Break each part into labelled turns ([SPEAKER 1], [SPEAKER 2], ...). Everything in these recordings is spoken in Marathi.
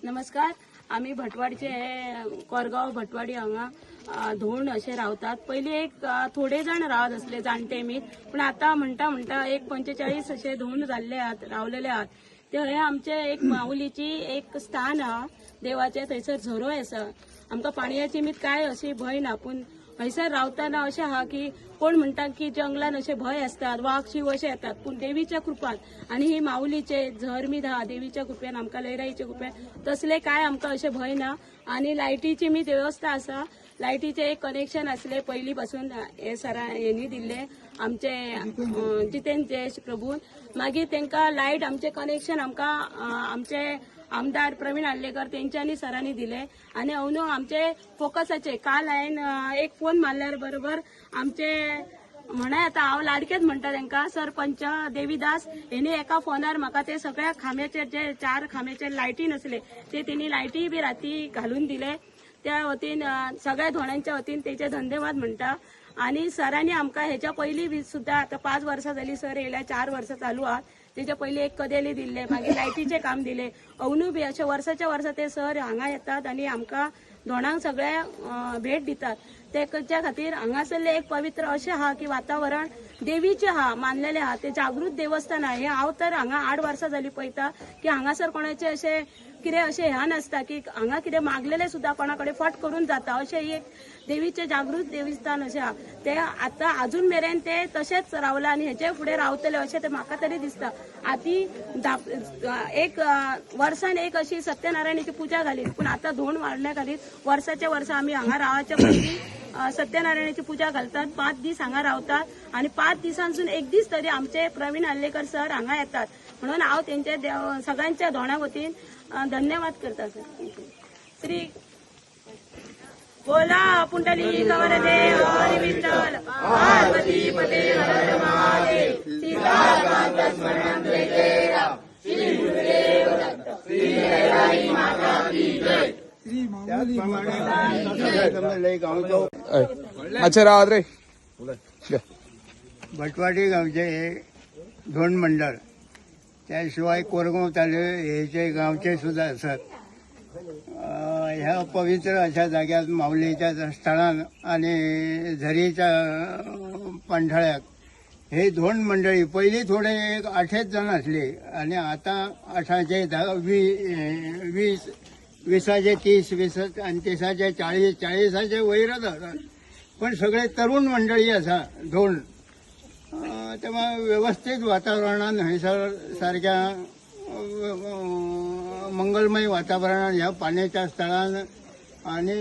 [SPEAKER 1] नमस्कार. आम्ही भटवाडचे कोरगाव भटवाडी हांगा धोंड असे रावतात. पहिले एक थोडे जण रावत असले जाणटे मी, पण आता म्हणता एक 45 असे धोंड झाले आहात, रावलेले आहात. ते हे आमचे एक माऊलीची एक स्थान हा देवाचे, थंयसर झरोय आसा. आमकां पाणयाची मीत काय अशी भय ना, पण हयसर रावतना अशें आहा की कोण म्हणटा की जंगलान असे भय असतात, वाघ शिव असे येतात, पण देवीच्या कृपान आणि ही माऊलीचे झर मीत हा देवीच्या कृपेन आमकां लयराईच्या कृपेन तसले काय आमकां असे भय ना. आणि लायटीची मीत व्यवस्था आसा. लायटीचे एक कनेक्शन असले पहिली पासून हे सरा हेनी दिल्ले आमचे जितेंद्र जयेश प्रभून. मागीर तांकां लायट आमचे कनेक्शन आमकां आमचे आमदार प्रवीण आर्लेकर तेंच्यांनी सरांनी दिले. आणि अवनो आमचे फोकसाचे काल हांवें एक फोन मारल्यार बरोबर आमचे म्हणा आता हांव लाडकेच म्हणटा तांकां सरपंच देवीदास हेणी एका फोनार म्हाका ते सगळ्या खांब्याचेर जे 4 खांब्याचेर लायटी नसले ते तेणी लायटी बी राती घालून दिले. त्या वतीन सगळ्या धोणांच्या वतीन तेचे धन्यवाद म्हणटा. आणि सरांनी आमकां हेच्या पयलीं बी सुद्दां आता 5 वर्सां जाली सर येयल्या, 4 वर्सां चालू आहात. तेच्या पयलीं एक कदेली दिल्ले, मागीर लायटीचे काम दिले. अवनू बी अशे वर्साच्या वर्सा ते सर हांगा येतात आणि आमकां धोणांक सगळ्या भेट दितात. तेच्या खातीर हांगासरले एक पवित्र अशें आहा की वातावरण देवीचें आहा, मानलेलें आहा. ते जागृत देवस्थान आहे. हे हांव तर हांगा 8 वर्सां जाली पळयता की हांगासर कोणाचे अशें कितें अशें ह्या नासता की हांगा कितें मागलेलें सुद्दां कोणा कडेन फट करून जाता. अशें एक देवीचें जागृत देवस्थान अशें आहा. ते आतां अजून मेरेन ते तशेंच रावला आणि हेचे फुडें रावतले अशें ते म्हाका तरी दिसता. आती एक वर्सान एक अशी सत्यनारायणाची पुजा घाली, पण आता धोंड वाडल्या खातीर वर्साच्या वर्सा आमी हांगा रावच्या पयलीं सत्यनारायणाची पुजा घालतात. 5 दीस हांगा रावतात आणि 5 दिसांसून एक दीस तरी आमचे प्रवीण आर्लेकर सर हांगा येतात. म्हणून हांव तेंचे सगळ्यांच्या धोंडा वतीन धन्यवाद करता सर. श्री बोला पुंडलिक वरदे हरी विठ्ठल पार्वती पते हर महादेव सीताकांत स्मरण जय जय राम श्री गुरुदेव दत्त श्री लयराई माता की जय.
[SPEAKER 2] अच्छा राहत रे
[SPEAKER 3] भटवाडी गावचे हे धोंड मंडळ, त्याशिवाय कोरगाव तालुक्याचे गावचे सुद्धा असतात. ह्या पवित्र अशा जाग्यात माऊलीच्या स्थळान आणि झरीच्या पाणथळ्याक हे धोंड मंडळी पहिली थोडे एक 8 जण असले आणि आता 8चे 20, 20चे 30, 20 आणि 30चे 40, 40चे वयर जातात. पण सगळे तरुण मंडळी असा धोंड. तेव्हा व्यवस्थित वातावरणात हयसर सारख्या मंगलमय वातावरणात ह्या पाण्याच्या स्थळान आणि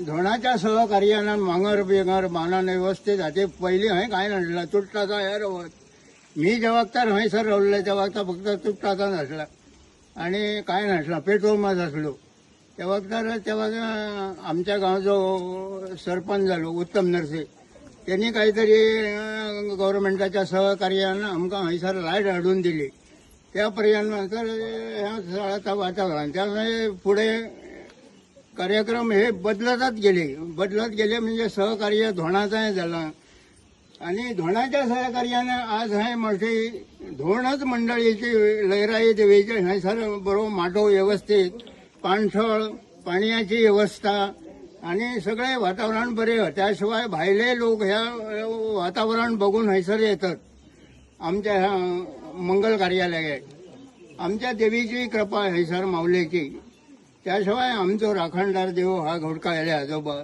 [SPEAKER 3] धोणाच्या सहकार्यानं मांगर बिंगर बांदून व्यवस्थित हाती पहिली हय काय नासला, तुटटाचा हे रवत. मी जे वक्तार हयसर रावले त्या वक्ता फक्त तुटटाचा नासला आणि काय नासला, पेट्रोल असलो. त्या वक्तार तेव्हा आमच्या गावचो सरपंच जालो उत्तम नरसे, त्यांनी काहीतरी गव्हर्नमेंटाच्या सहकार्यानं आमकां हयसर लायट हाडून दिली. त्या पर्यंत ह्या स्थळाचं वातावरण त्यामुळे पुढे कार्यक्रम हे बदलत गेले म्हणजे सहकार्य धोणाचंय झालं. आणि धोणाच्या सहकार्यानं आज हे मोठी धोणच मंडळीची लयराई देवीचे हयसर बरो माटो व्यवस्थित, पाणथळ पाण्याची व्यवस्था आणि सगळे वातावरण बरे. त्याशिवाय भायले लोक ह्या वातावरण बघून हयसर येतात आमच्या ह्या मंगल कार्यालयात. आमच्या देवीची कृपा हयसर माऊलीची. त्याशिवाय आमचो राखणदार देव हा घोडकायले आजोबा,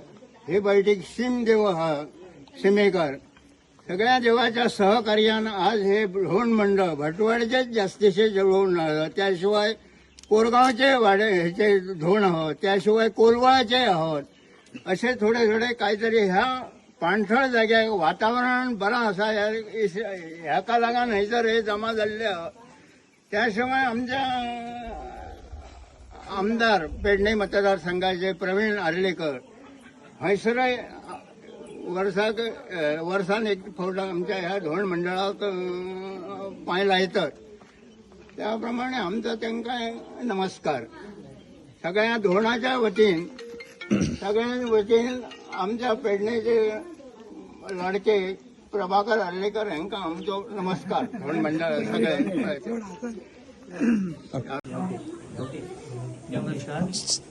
[SPEAKER 3] हे बैठक सीम देव हा सीमेकर. सगळ्या देवाच्या सहकार्यानं आज हे धोंड मंडळ भटवाडचेच जास्तीचे जळवून राहिलं. त्याशिवाय कोरगावचे वाडे ह्याचे धोंड आहोत, त्याशिवाय कोलवाचे आहोत. असे थोडे काहीतरी ह्या पाणथळ जाग्याक वातावरण बरं असा ह्याका लागून हयसर हे जमा झालेले आहोत. त्याशिवाय आमच्या आमदार पेडणे मतदारसंघाचे प्रवीण आर्लेकर हयसर वर्सान एक फावट आमच्या ह्या धोंड मंडळाक पांय लायतात. त्याप्रमाणे आमचा तांकां नमस्कार. सगळ्या धोंडाच्या वतीन आमच्या पेडणेचे लाडके प्रभाकर आर्लेकर हांकां आमचो नमस्कार. धोंड मंडळ सगळे
[SPEAKER 2] नमस्कार,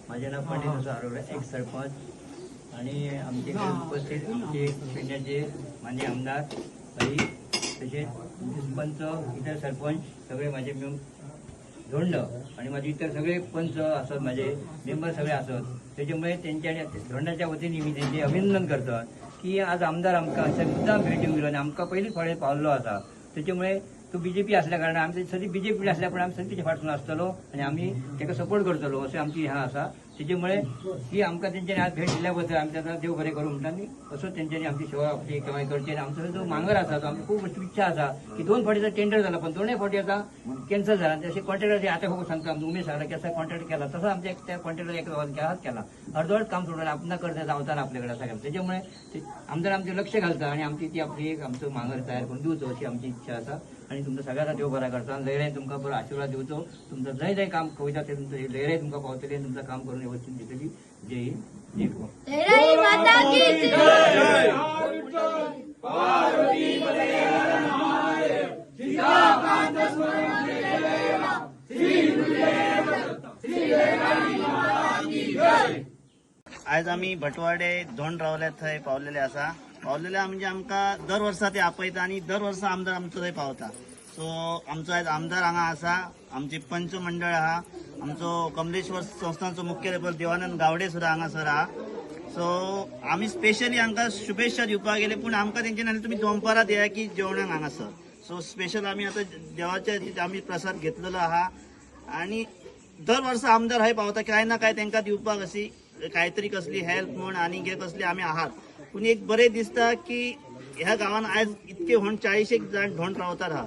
[SPEAKER 2] माझे नाव पंडित असं आरोग्य एक सरपंच आणि आमचे इथे उपस्थित आमचे पेंड्याचे मान्य आमदार काही तसेच पंच इतर सरपंच सगळे माझे मिळून धोंड आणि माझे इतर सगळे पंच असत माझे मेंबर सगळे असत त्याच्यामुळे त्यांच्या धोंडाच्या वतीने मी त्यांचे अभिनंदन करतो की आज आमदार आमका असं मुद्दाम भेट येऊन गेलो आणि आमका पहिली फळे पावलो असा त्याच्यामुळे तो बीजेपी असल्या कारण आमचे सगळी बीजेपी असल्या पण आम्ही सगळी फाटून असतलो आणि आम्ही त्याका सपोर्ट करतलो असे आमची ह्या असा त्याच्यामुळे ही आमका त्यांच्यानी आज भेट दिल्याबद्दल आम्ही त्याचा देव बरे करू म्हणटा असं त्यांच्यानी आमची सेवा आपली केव्हा करते आणि आमचा जो मांगर असा तो आमची खूप इच्छा असा की 2 फाटीचा टेंडर झाला पण 2 फाटी आता कॅन्सल झाला तसे कॉन्ट्रॅक्टर आता हो सांगतो आमचा उमेश सगळा कसा कॉन्ट्रॅक्ट केला तसा आमच्या त्या कॉन्ट्रॅक्टर एका केला अर्धवट काम सोडलं आपण करता जावताना आपल्याकडे सगळं त्याच्यामुळे आमदार आमचे लक्ष घालता आणि आमची ती आपली एक आमचं मांगर तयार करून देऊचो अशी आमची इच्छा असा आणि तुमचा सगळ्याचा देव बरा करता लहराई तुमका बरं आशीर्वाद देऊचो तुमचं जय काम कविता ते तुमचं लहराई तुमका पावतली आणि तुमचं काम करून व्यवस्थित देतली जय हिंद जय गो
[SPEAKER 4] लहराई माता की जय।
[SPEAKER 5] आज आम्ही भटवाडे धोंड रावल्यात थंय पावलेले असा पावलेले म्हणजे आमका दर वर्सा ते आपयता आणि दर वर्सा आमदार आमचो थंय पावता सो आमचो आज आमदार हांगा आसा आमची पंच मंडळ आहा आमचो कमलेश्वर संस्थांचो मुख्याध्यापक देवानंद गावडे सुद्धा हांगासर आहा सो आम्ही स्पेशली हांकां शुभेच्छा दिवपाक गेले पूण आमकां तेंच्यानी तुम्ही दोनपारात या की जेवणाक हांगासर सो स्पेशल आम्ही आता देवाच्या आम्ही प्रसाद घेतलेलो आहा आणि दर वर्सा आमदार हय पावता काय ना काय तांकां दिवपाक अशी काहीतरी कसली हेल्प म्हण आणि कसली आम्ही आहात पण एक बरे दिसता की ह्या गावान आज इतके 40 जण धोंड रावतात हा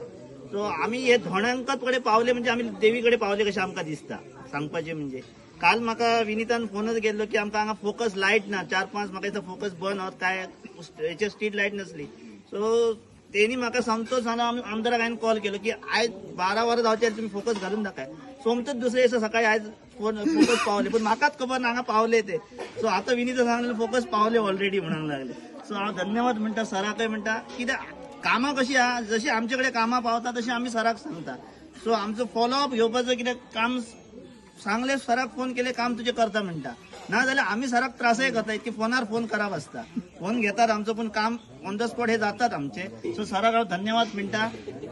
[SPEAKER 5] सो आम्ही हे धोंडांकच कडे पावले म्हणजे आम्ही देवीकडे पावले कशें आमकां दिसता सांगपाचें म्हणजे काल म्हाका विनीतान फोनच गेल्लो की आमकां हांगा फोकस लायट ना 4-5 म्हाका दिसता फोकस बंद होत काय हेचे स्ट्रीट लायट नसली सो तेणी म्हाका समतोच आमदाराक हांवें कॉल केलो की आयज 12 वरां जावच्यार तुम्ही फोकस घालून दाखय सोमतच दुसरे दिसा सकाळी आयज फोकस पावले पण म्हाकाच खबर ना हांगा पावले ते सो आता विनीता सांगले फोकस पावले ऑलरेडी म्हणूंक लागले सो हांव धन्यवाद म्हणटा सराकय म्हणटा कित्याक कामां कशी आहा जशी आमचे कडेन कामां पावता तशी आमी सराक सांगता सो आमचो फॉलोअप घेवपाचो कित्याक काम सांगले सराक फोन केले काम तुझे करता म्हणटा ना जाल्यार आमी सराक त्रासय करता इतके फोनार फोन करप आसता फोन घेतात आमचो पण काम ऑन द स्पॉट हे जातात आमचे सो सराक हांव धन्यवाद म्हणटा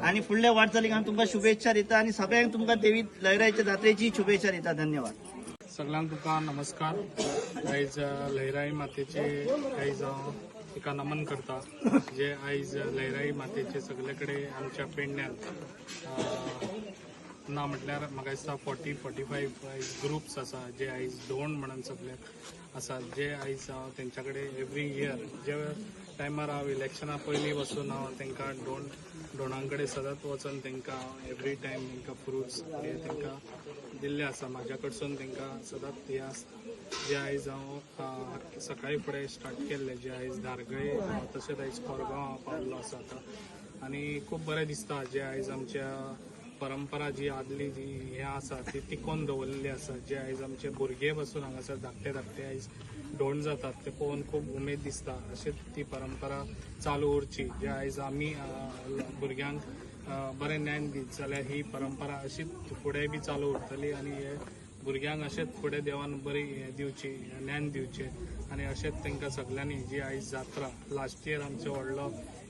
[SPEAKER 5] आणि फुडल्या वाटचालीक हांव तुमकां शुभेच्छा दिता आणि सगळ्यांक तुमकां देवी लहराईच्या जात्रेची शुभेच्छा दिता धन्यवाद
[SPEAKER 6] सगळ्यांक तुका नमस्कार आयज लहराई मातेचे आयज तिका नमन करता जे आयज लहराई मातेचे सगळे कडेन आमच्या पेडण्यात ना म्हटल्यार म्हाका दिसता 40-45 ग्रुप्स आसा जे आयज धोंड म्हणून सगळे आसा जे आयज तेंच्या कडेन एवरी इयर जे टायमार हांव इलेक्शना पयलीं वचून हांव तांकां धोंडां कडेन सतत वचून तांकां एवरी टायम तांकां फ्रुट्स हे तांकां दिल्ले आसा म्हाज्या कडसून तांकां सतत हे आसता जे आयज हांव सकाळी फुडें स्टार्ट केल्ले जे आयज धारगळे तशेंच आयज कोरगांव पावल्लो आसा आतां आनी खूब बरें दिसता जे आयज आमच्या परंपरा जी आदली जी हे आसा ती टिकोवन दवरलेली आसा जे आयज आमचे भुरगे बसून हांगासर धाकटे आयज धोंड जातात ते पळोवन खूब उमेद दिसता अशीच ती परंपरा चालू उरची जे आयज आमी भुरग्यांक बरें ज्ञान दीत जाल्यार ही परंपरा अशीच फुडें बी चालू उरतली आनी हे भुरग्यांक अशेंच फुडें देवान बरी दिवची ज्ञान दिवचें आनी अशेंच तांकां सगळ्यांनी जी आयज जात्रा लास्ट इयर आमचो व्हडलो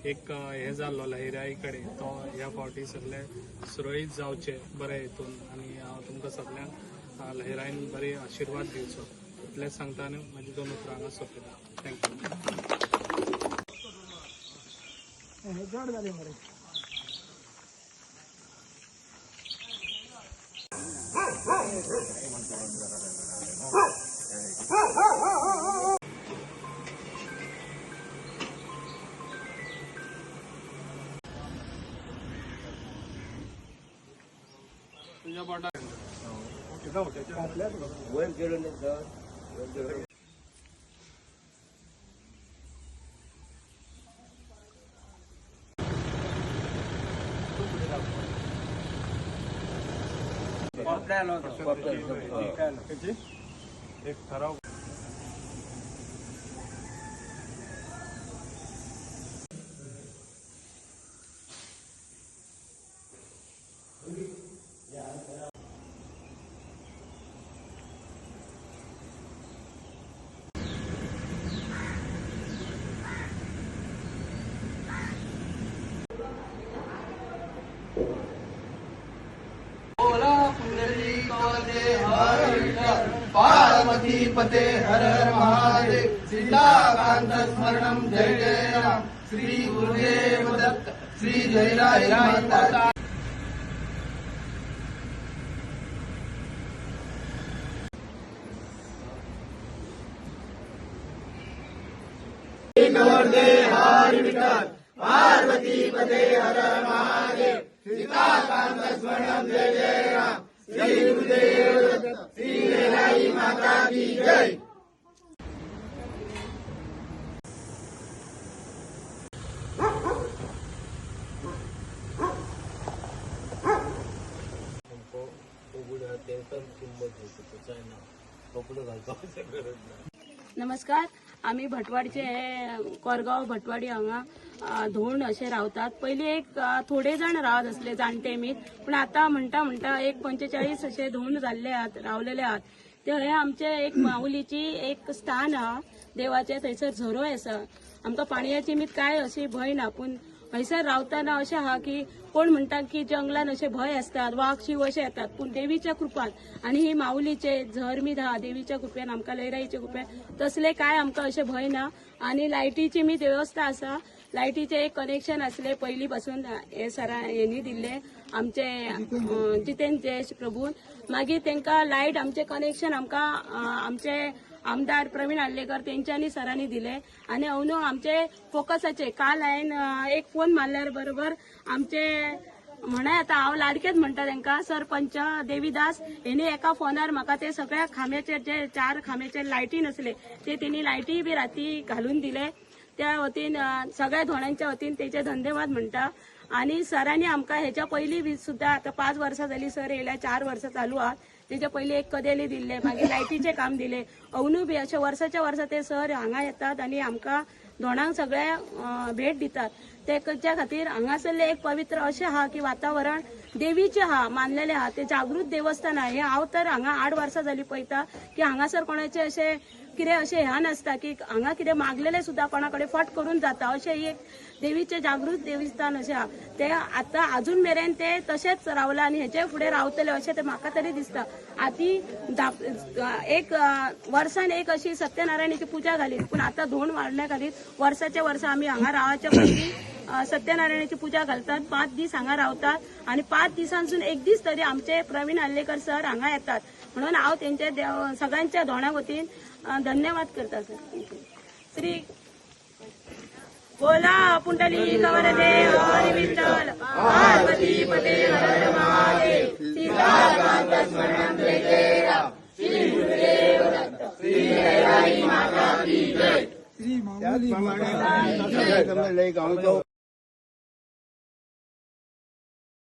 [SPEAKER 6] एक हे जाल्लो लहराई कडेन तो ह्या फावटी सगळे सुरळीत जावचे बरे हितून आनी हांव तुमकां सगळ्यांक लहराईन बरे आशिर्वाद दिवचो इतलेंच सांगता आनी म्हाजी 2 उतरां हांगा सोंपयता थँक्यू तुझ्या पोटात एक ठराव
[SPEAKER 7] पार्वती पते हर हर महादेव सीताकांत स्मरणम जय जय राम श्री गुरुदेव दत्त श्री जयराई माता
[SPEAKER 1] नमस्कार. आम्ही भटवाडचे हे कोरगाव भटवाडी हांगा धोंड असे रावतात. पयलीं एक थोडे जाण रावत असले जाणटे मीत, पण आता म्हणटा एक 45 असे धोंड जाल्ले आहात, रावलेले आहात. ते हे आमचे एक माऊलीची एक स्थान हा देवाचे, थंयसर झरोय आसा. आमकां पाणयाची मीत काय अशी भंय ना, पूण हयसर रावतना अशें आहा की कोण म्हणटा की जंगलान अशे भंय असतात, वाघ शिव अशे येतात, पूण देवीच्या कृपान आनी ही माऊलीचे झर मीत आहा देवीच्या कृपेन, आमकां लयराईच्या कृपेन तसले काय आमकां अशे भंय ना. आनी लायटीची मीत वेवस्था आसा. लायटीचे एक कनेक्शन असले पयलीं पासून हे सरा हेनी दिल्ले आमचे जितेंद्र जयेश प्रभून. मागीर तांकां लायट आमचे कनेक्शन आमकां आमचे आमदार प्रवीण आल्लेकर तेंच्यांनी सरांनी दिले. आनी अंदू आमचे फोकसाचे काल हांवें एक फोन मारल्यार बरोबर आमचे म्हणा आता हांव लाडकेच म्हणटा तांकां सरपंच देवीदास हेणी एका फोनार म्हाका ते सगळ्या खांब्याचेर जे 4 खांब्याचेर लायटी नसले ते तेणी लायटी बी राती घालून दिले. त्या वतीन सगळ्या धोणांच्या वतीन तेचे धन्यवाद म्हणटा. आणि सरांनी आमकां हेच्या पयलीं बी सुद्दां आता 5 वर्सां जाली सर येयल्या, 4 वर्सां चालू आहात. तेच्या पयलीं एक कदेली दिल्ले, मागीर लायटीचे काम दिले. अवनू बी अशे वर्साच्या वर्सा ते सर हांगा येतात आनी आमकां धोणांक सगळ्या भेट दितात. तेच्या खातीर हांगासरले एक पवित्र अशें आहा की वातावरण देवीचें आहा, मानलेलें आहा. ते जागृत देवस्थान आहा. हे हांव तर हांगा 8 वर्सां जालीं पळयता की हांगासर कोणाचें अशें कितें अशें ह्या नासता की हांगा कितें मागलेलें सुद्दां कोणा कडेन फट करून जाता. अशें एक देवीचें जागृत देवस्थान अशें आहा. ते आतां अजून मेरेन ते तशेंच रावला आनी हेचे फुडें रावतले अशें ते म्हाका तरी दिसता. आती एक वर्सान एक अशी सत्यनारायणाची पुजा घाली, पूण आतां धोंड वाडल्या खातीर वर्साच्या वर्सा आमी हांगा रावच्या पयलीं सत्यनारायणाची पुजा घालतात. 5 दीस हांगा रावतात आनी 5 दिसांसून एक दीस तरी आमचे प्रवीण आल्लेकर सर हांगा येतात. म्हणून हांव तेंचे सगळ्यांच्या धोंडा वतीन धन्यवाद करता सर. श्री बोला पुंडलिक वरदे हरी विठ्ठल पार्वती पते हर महादेव सीताकांत स्मरणम जय जय राम श्री गुरुदेव दत्त श्री जयराई माता की जय.
[SPEAKER 3] त्याचप्रमाणे लय गावचो